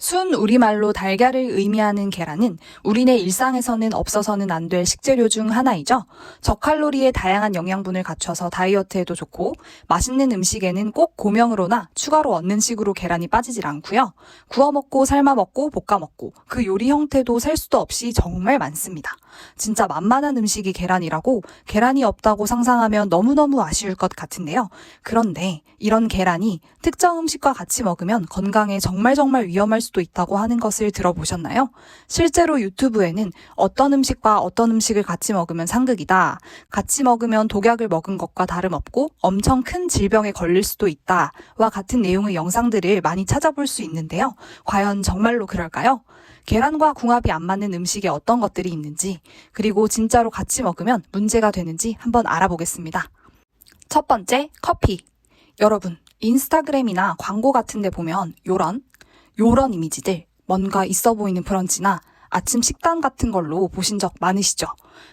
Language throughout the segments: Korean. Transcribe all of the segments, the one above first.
순 우리말로 달걀을 의미하는 계란은 우리네 일상에서는 없어서는 안 될 식재료 중 하나이죠. 저칼로리의 다양한 영양분을 갖춰서 다이어트에도 좋고 맛있는 음식에는 꼭 고명으로나 추가로 얻는 식으로 계란이 빠지질 않고요. 구워 먹고 삶아 먹고 볶아 먹고 그 요리 형태도 셀 수도 없이 정말 많습니다. 진짜 만만한 음식이 계란이라고 계란이 없다고 상상하면 너무너무 아쉬울 것 같은데요. 그런데 이런 계란이 특정 음식과 같이 먹으면 건강에 정말 위험할 수도 있다고 하는 것을 들어보셨나요? 실제로 유튜브에는 어떤 음식과 어떤 음식을 같이 먹으면 상극이다, 같이 먹으면 독약을 먹은 것과 다름없고 엄청 큰 질병에 걸릴 수도 있다와 같은 내용의 영상들을 많이 찾아볼 수 있는데요. 과연 정말로 그럴까요? 계란과 궁합이 안 맞는 음식에 어떤 것들이 있는지, 그리고 진짜로 같이 먹으면 문제가 되는지 한번 알아보겠습니다. 첫 번째, 커피. 여러분, 인스타그램이나 광고 같은 데 보면 요런 이미지들, 뭔가 있어 보이는 브런치나 아침 식단 같은 걸로 보신 적 많으시죠?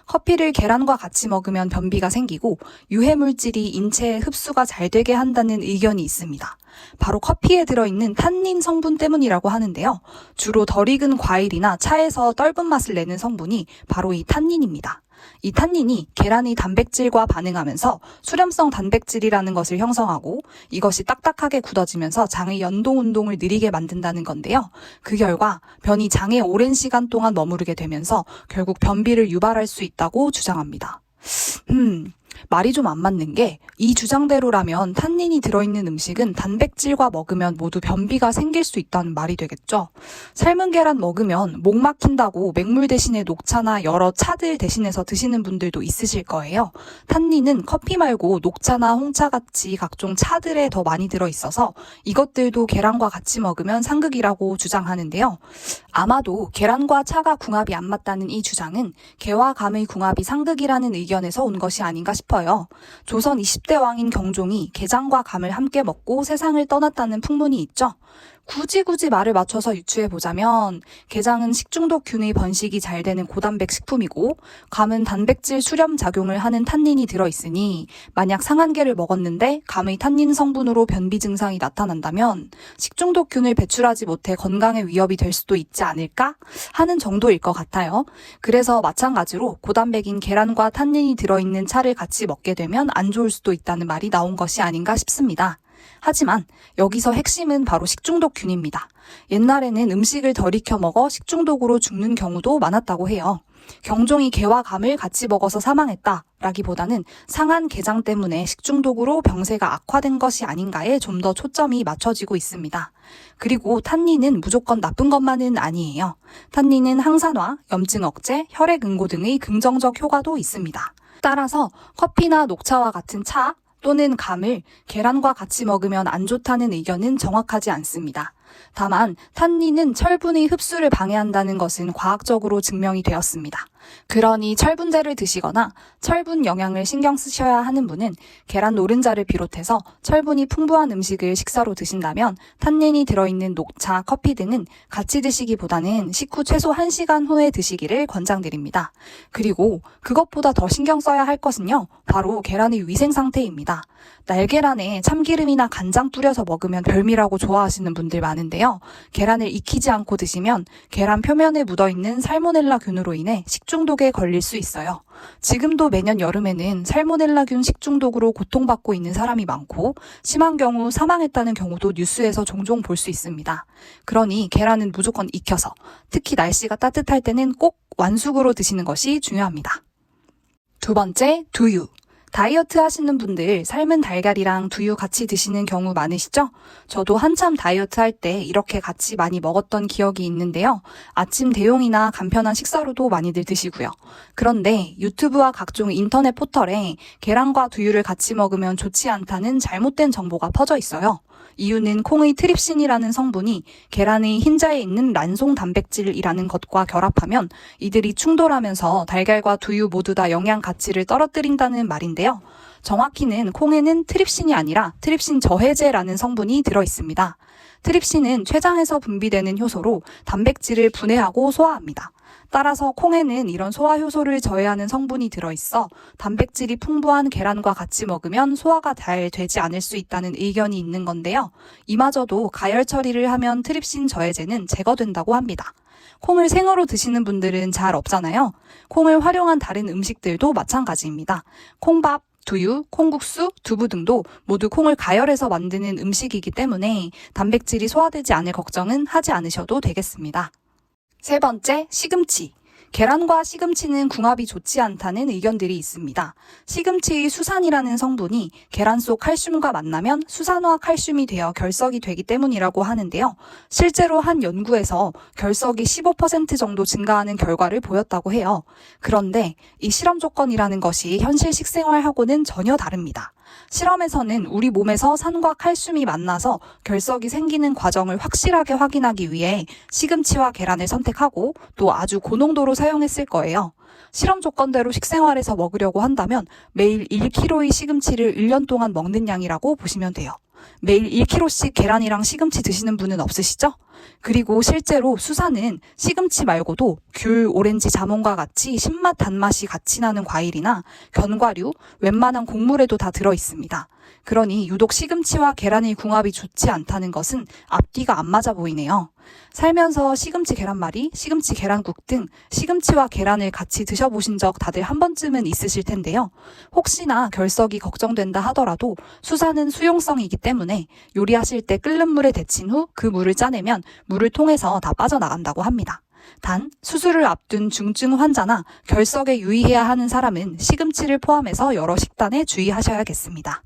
커피를 계란과 같이 먹으면 변비가 생기고 유해물질이 인체에 흡수가 잘 되게 한다는 의견이 있습니다. 바로 커피에 들어있는 탄닌 성분 때문이라고 하는데요. 주로 덜 익은 과일이나 차에서 떫은 맛을 내는 성분이 바로 이 탄닌입니다. 이 탄닌이 계란의 단백질과 반응하면서 수렴성 단백질이라는 것을 형성하고 이것이 딱딱하게 굳어지면서 장의 연동 운동을 느리게 만든다는 건데요. 그 결과 변이 장에 오랜 시간 동안 머무르게 되면서 결국 변비를 유발할 수 있다고 주장합니다. 말이 좀 안 맞는 게 이 주장대로라면 탄닌이 들어있는 음식은 단백질과 먹으면 모두 변비가 생길 수 있다는 말이 되겠죠. 삶은 계란 먹으면 목 막힌다고 맹물 대신에 녹차나 여러 차들 대신해서 드시는 분들도 있으실 거예요. 탄닌은 커피 말고 녹차나 홍차같이 각종 차들에 더 많이 들어있어서 이것들도 계란과 같이 먹으면 상극이라고 주장하는데요. 아마도 계란과 차가 궁합이 안 맞다는 이 주장은 게와 감의 궁합이 상극이라는 의견에서 온 것이 아닌가 싶어요. 조선 20대 왕인 경종이 게장과 감을 함께 먹고 세상을 떠났다는 풍문이 있죠. 굳이 말을 맞춰서 유추해보자면 게장은 식중독균의 번식이 잘 되는 고단백 식품이고 감은 단백질 수렴 작용을 하는 탄닌이 들어있으니 만약 상한 게를 먹었는데 감의 탄닌 성분으로 변비 증상이 나타난다면 식중독균을 배출하지 못해 건강에 위협이 될 수도 있지 않을까 하는 정도일 것 같아요. 그래서 마찬가지로 고단백인 계란과 탄닌이 들어있는 차를 같이 먹게 되면 안 좋을 수도 있다는 말이 나온 것이 아닌가 싶습니다. 하지만 여기서 핵심은 바로 식중독균입니다. 옛날에는 음식을 덜 익혀 먹어 식중독으로 죽는 경우도 많았다고 해요. 경종이 게와 감을 같이 먹어서 사망했다라기보다는 상한 게장 때문에 식중독으로 병세가 악화된 것이 아닌가에 좀 더 초점이 맞춰지고 있습니다. 그리고 탄닌은 무조건 나쁜 것만은 아니에요. 탄닌은 항산화, 염증 억제, 혈액 응고 등의 긍정적 효과도 있습니다. 따라서 커피나 녹차와 같은 차, 또는 감을 계란과 같이 먹으면 안 좋다는 의견은 정확하지 않습니다. 다만 탄닌은 철분의 흡수를 방해한다는 것은 과학적으로 증명이 되었습니다. 그러니 철분제를 드시거나 철분 영양을 신경 쓰셔야 하는 분은 계란 노른자를 비롯해서 철분이 풍부한 음식을 식사로 드신다면 탄닌이 들어있는 녹차, 커피 등은 같이 드시기보다는 식후 최소 1시간 후에 드시기를 권장드립니다. 그리고 그것보다 더 신경 써야 할 것은요, 바로 계란의 위생 상태입니다. 날계란에 참기름이나 간장 뿌려서 먹으면 별미라고 좋아하시는 분들 많은데요. 계란을 익히지 않고 드시면 계란 표면에 묻어있는 살모넬라균으로 인해 식중독에 걸릴 수 있어요. 지금도 매년 여름에는 살모넬라균 식중독으로 고통받고 있는 사람이 많고 심한 경우 사망했다는 경우도 뉴스에서 종종 볼 수 있습니다. 그러니 계란은 무조건 익혀서, 특히 날씨가 따뜻할 때는 꼭 완숙으로 드시는 것이 중요합니다. 두 번째, 두유. 다이어트 하시는 분들 삶은 달걀이랑 두유 같이 드시는 경우 많으시죠? 저도 한참 다이어트 할 때 이렇게 같이 많이 먹었던 기억이 있는데요. 아침 대용이나 간편한 식사로도 많이들 드시고요. 그런데 유튜브와 각종 인터넷 포털에 계란과 두유를 같이 먹으면 좋지 않다는 잘못된 정보가 퍼져 있어요. 이유는 콩의 트립신이라는 성분이 계란의 흰자에 있는 란송 단백질이라는 것과 결합하면 이들이 충돌하면서 달걀과 두유 모두 다 영양 가치를 떨어뜨린다는 말인데요. 정확히는 콩에는 트립신이 아니라 트립신 저해제라는 성분이 들어있습니다. 트립신은 췌장에서 분비되는 효소로 단백질을 분해하고 소화합니다. 따라서 콩에는 이런 소화 효소를 저해하는 성분이 들어있어 단백질이 풍부한 계란과 같이 먹으면 소화가 잘 되지 않을 수 있다는 의견이 있는 건데요. 이마저도 가열 처리를 하면 트립신 저해제는 제거된다고 합니다. 콩을 생으로 드시는 분들은 잘 없잖아요. 콩을 활용한 다른 음식들도 마찬가지입니다. 콩밥, 두유, 콩국수, 두부 등도 모두 콩을 가열해서 만드는 음식이기 때문에 단백질이 소화되지 않을 걱정은 하지 않으셔도 되겠습니다. 세 번째, 시금치. 계란과 시금치는 궁합이 좋지 않다는 의견들이 있습니다. 시금치의 수산이라는 성분이 계란 속 칼슘과 만나면 수산화 칼슘이 되어 결석이 되기 때문이라고 하는데요. 실제로 한 연구에서 결석이 15% 정도 증가하는 결과를 보였다고 해요. 그런데 이 실험 조건이라는 것이 현실 식생활하고는 전혀 다릅니다. 실험에서는 우리 몸에서 산과 칼슘이 만나서 결석이 생기는 과정을 확실하게 확인하기 위해 시금치와 계란을 선택하고 또 아주 고농도로 사용했을 거예요. 실험 조건대로 식생활에서 먹으려고 한다면 매일 1kg의 시금치를 1년 동안 먹는 양이라고 보시면 돼요. 매일 1kg씩 계란이랑 시금치 드시는 분은 없으시죠? 그리고 실제로 수산은 시금치 말고도 귤, 오렌지, 자몽과 같이 신맛, 단맛이 같이 나는 과일이나 견과류, 웬만한 곡물에도 다 들어있습니다. 그러니 유독 시금치와 계란의 궁합이 좋지 않다는 것은 앞뒤가 안 맞아 보이네요. 살면서 시금치 계란말이, 시금치 계란국 등 시금치와 계란을 같이 드셔보신 적 다들 한 번쯤은 있으실 텐데요. 혹시나 결석이 걱정된다 하더라도 수산은 수용성이기 때문에 요리하실 때 끓는 물에 데친 후 그 물을 짜내면 물을 통해서 다 빠져나간다고 합니다. 단, 수술을 앞둔 중증 환자나 결석에 유의해야 하는 사람은 시금치를 포함해서 여러 식단에 주의하셔야겠습니다.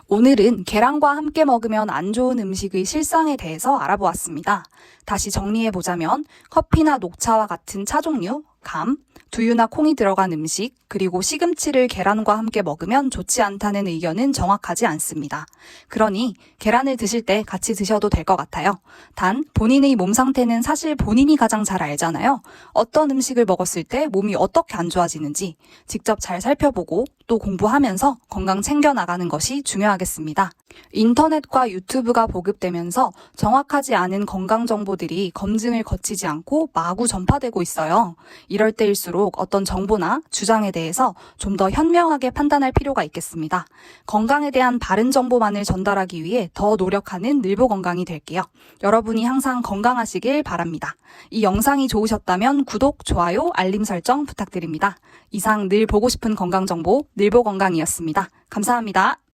오늘은 계란과 함께 먹으면 안 좋은 음식의 실상에 대해서 알아보았습니다. 다시 정리해보자면 커피나 녹차와 같은 차 종류, 감, 두유나 콩이 들어간 음식, 그리고 시금치를 계란과 함께 먹으면 좋지 않다는 의견은 정확하지 않습니다. 그러니 계란을 드실 때 같이 드셔도 될 것 같아요. 단 본인의 몸 상태는 사실 본인이 가장 잘 알잖아요. 어떤 음식을 먹었을 때 몸이 어떻게 안 좋아지는지 직접 잘 살펴보고 또 공부하면서 건강 챙겨나가는 것이 중요하겠습니다. 인터넷과 유튜브가 보급되면서 정확하지 않은 건강 정보들이 검증을 거치지 않고 마구 전파되고 있어요. 이럴 때일수록 어떤 정보나 주장에 대해서 좀 더 현명하게 판단할 필요가 있겠습니다. 건강에 대한 바른 정보만을 전달하기 위해 더 노력하는 늘보건강이 될게요. 여러분이 항상 건강하시길 바랍니다. 이 영상이 좋으셨다면 구독, 좋아요, 알림 설정 부탁드립니다. 이상 늘 보고 싶은 건강 정보 늘보건강이었습니다. 감사합니다.